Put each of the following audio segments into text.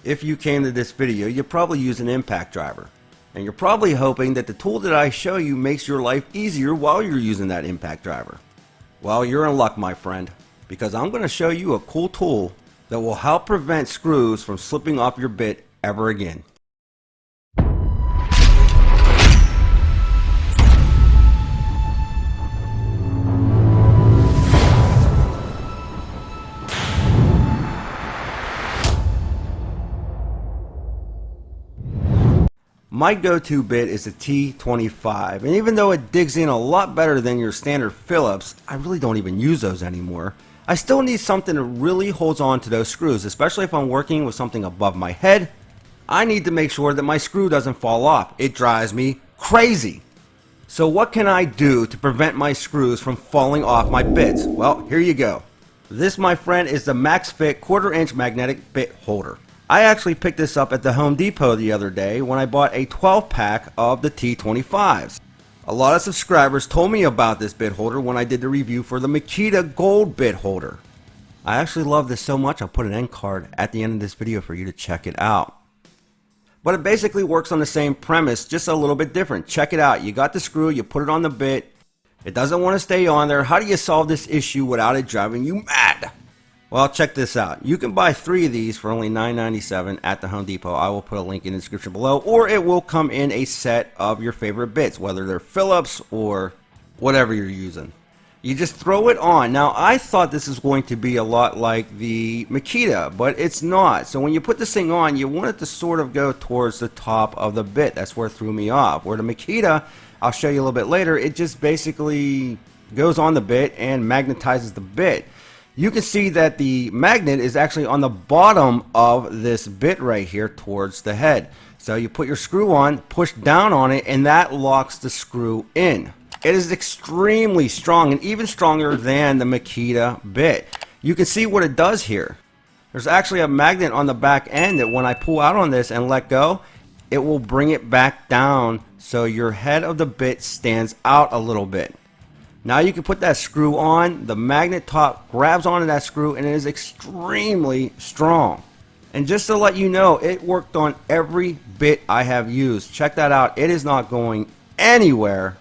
If you came to this video, you probably use an impact driver. And you're probably hoping that the tool that I show you makes your life easier while you're using that impact driver. Well, you're in luck, my friend, because I'm going to show you a cool tool that will help prevent screws from slipping off your bit ever again. My go-to bit is the T25, and even though it digs in a lot better than your standard Phillips, I really don't even use those anymore. I still need something that really holds on to those screws, especially if I'm working with something above my head. I need to make sure that my screw doesn't fall off. It drives me crazy. So what can I do to prevent my screws from falling off my bits? Well, here you go. This, my friend, is the MaxFit 1/4-inch magnetic bit holder. I actually picked this up at the Home Depot the other day when I bought a 12-pack of the T25s. A lot of subscribers told me about this bit holder when I did the review for the Makita Gold bit holder. I actually love this so much I'll put an end card at the end of this video for you to check it out. But it basically works on the same premise, just a little bit different. Check it out. You got the screw, you put it on the bit. It doesn't want to stay on there. How do you solve this issue without it driving you mad? Well, check this out. You can buy 3 of these for only $9.97 at the Home Depot. I will put a link in the description below, or it will come in a set of your favorite bits, whether they're Phillips or whatever you're using. You just throw it on. Now, I thought this is going to be a lot like the Makita, but it's not. So when you put this thing on, you want it to sort of go towards the top of the bit. That's where it threw me off. Where the Makita, I'll show you a little bit later, it just basically goes on the bit and magnetizes the bit. You can see that the magnet is actually on the bottom of this bit right here towards the head. So you put your screw on, push down on it, and that locks the screw in. It is extremely strong and even stronger than the Makita bit. You can see what it does here. There's actually a magnet on the back end that when I pull out on this and let go, it will bring it back down so your head of the bit stands out a little bit. Now you can put that screw on, the magnet top grabs onto that screw, and it is extremely strong. And just to let you know, it worked on every bit I have used. Check that out. It is not going anywhere.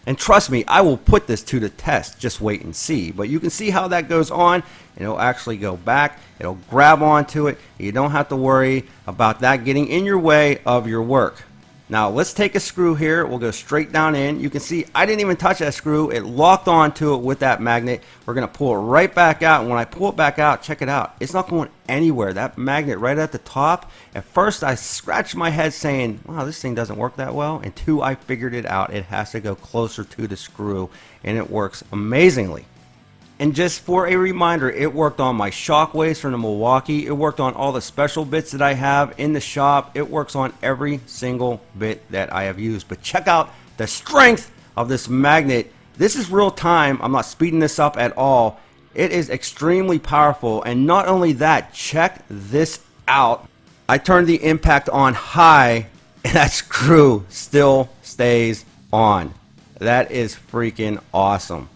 And trust me, I will put this to the test. Just wait and see. But you can see how that goes on, and it'll actually go back. It'll grab onto it. You don't have to worry about that getting in your way of your work. Now let's take a screw here. We'll go straight down in. You can see I didn't even touch that screw. It locked onto it with that magnet. We're going to pull it right back out. And when I pull it back out, check it out. It's not going anywhere. That magnet right at the top. At first I scratched my head saying, wow, this thing doesn't work that well. Until I figured it out. It has to go closer to the screw. And it works amazingly. And just for a reminder, it worked on my Shockwaves from the Milwaukee. It worked on all the special bits that I have in the shop. It works on every single bit that I have used. But check out the strength of this magnet. This is real time. I'm not speeding this up at all. It is extremely powerful. And not only that, check this out. I turned the impact on high and that screw still stays on. That is freaking awesome.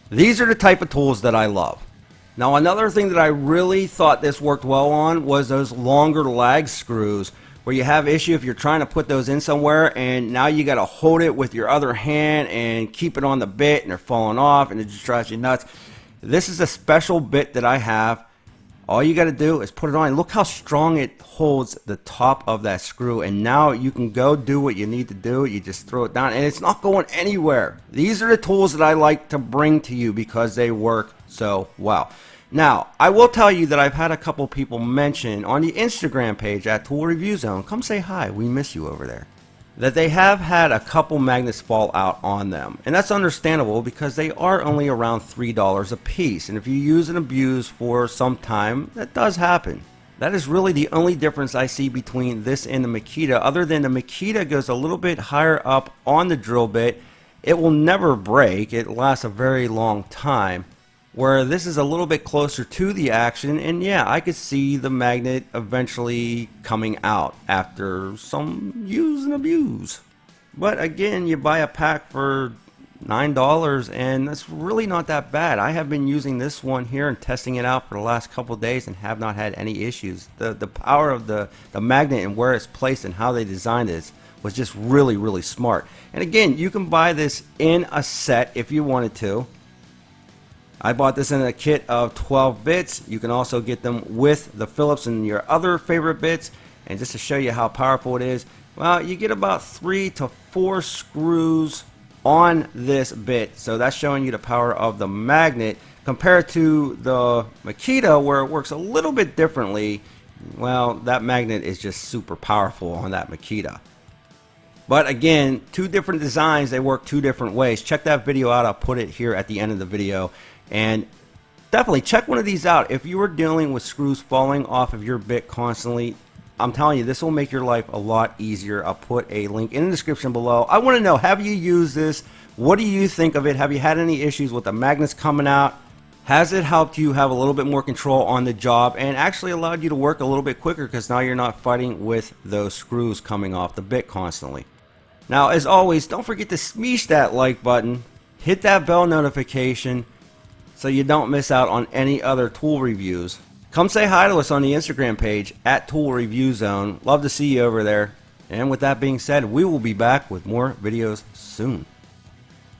These are the type of tools that I love. Now another thing that I really thought this worked well on was those longer lag screws where you have issue if you're trying to put those in somewhere and now you got to hold it with your other hand and keep it on the bit and they're falling off and it just drives you nuts. This is a special bit that I have. All you got to do is put it on. Look how strong it holds the top of that screw. And now you can go do what you need to do. You just throw it down and it's not going anywhere. These are the tools that I like to bring to you because they work so well. Now, I will tell you that I've had a couple people mention on the Instagram page at Tool Review Zone, come say hi, we miss you over there, that they have had a couple magnets fall out on them. And that's understandable because they are only around $3 a piece. And if you use and abuse for some time, that does happen. That is really the only difference I see between this and the Makita, other than the Makita goes a little bit higher up on the drill bit. It will never break. It lasts a very long time. Where this is a little bit closer to the action, and yeah, I could see the magnet eventually coming out after some use and abuse. But again, you buy a pack for $9, and that's really not that bad. I have been using this one here and testing it out for the last couple of days and have not had any issues. The power of the magnet and where it's placed and how they designed this was just really smart. And again, you can buy this in a set if you wanted to. I bought this in a kit of 12 bits. You can also get them with the Phillips and your other favorite bits. And just to show you how powerful it is, well, you get about 3 to 4 screws on this bit. So that's showing you the power of the magnet compared to the Makita, where it works a little bit differently. Well, that magnet is just super powerful on that Makita. But again, two different designs, they work two different ways. Check that video out. I'll put it here at the end of the video. And definitely check one of these out. If you are dealing with screws falling off of your bit constantly, I'm telling you, this will make your life a lot easier. I'll put a link in the description below. I want to know, have you used this? What do you think of it? Have you had any issues with the magnets coming out? Has it helped you have a little bit more control on the job and actually allowed you to work a little bit quicker because now you're not fighting with those screws coming off the bit constantly? Now, as always, don't forget to smash that like button, hit that bell notification so you don't miss out on any other tool reviews. Come say hi to us on the Instagram page at Tool Review Zone. Love to see you over there. And with that being said, we will be back with more videos soon.